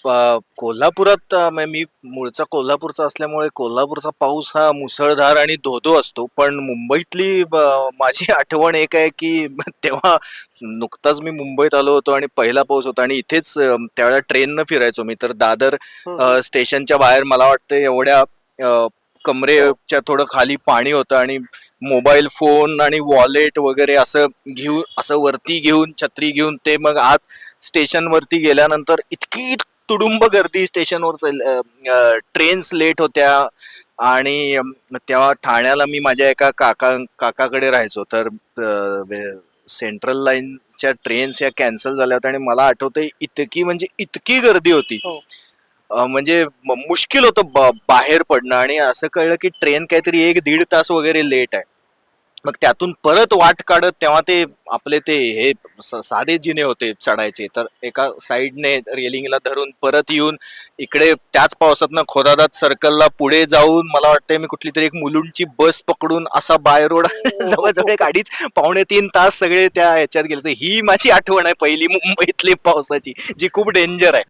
कोल्हापुरात मी मूळचा कोल्हापूरचा असल्यामुळे कोल्हापूरचा पाऊस हा मुसळधार आणि धो-धो असतो. पण मुंबईतली माझी आठवण एक आहे, की तेव्हा नुकताच मी मुंबईत आलो होतो आणि पहिला पाऊस होता आणि इथेच त्यावेळेला ट्रेननं फिरायचो मी. तर दादर हं, हं. स्टेशनच्या बाहेर मला वाटतं एवढ्या हो. कमरेच्या थोडं खाली पाणी होतं आणि मोबाईल फोन आणि वॉलेट वगैरे असं घेऊन, असं वरती घेऊन, छत्री घेऊन ते मग आत स्टेशनवरती गेल्यानंतर इतकी तुडुंब गर्दी स्टेशनवर, ट्रेन्स लेट होत्या आणि तेव्हा ठाण्याला मी माझ्या एका काकाकडे राहायचो. तर सेंट्रल लाईनच्या ट्रेन्स या कॅन्सल झाल्या होत्या आणि मला आठवतंय इतकी म्हणजे इतकी गर्दी होती. हो. म्हणजे मुश्किल होतं बाहेर पडणं आणि असं कळलं की ट्रेन काहीतरी 1-1.5 तास वगैरे लेट आहे. मग त्यातून परत वाट काढत तेव्हा ते आपले ते हे साधे जिने होते चढायचे, तर एका साईडने रेलिंगला धरून परत येऊन इकडे त्याच पावसातनं खोदादात सर्कलला पुढे जाऊन मला वाटतंय मी कुठली तरी एक मुलुंडची बस पकडून असा बाय रोड जवळजवळ एक 2.5-3 तास सगळे त्या ह्याच्यात गेले. तर ही माझी आठवण आहे पहिली मुंबईतली पावसाची, जी खूप डेंजर आहे.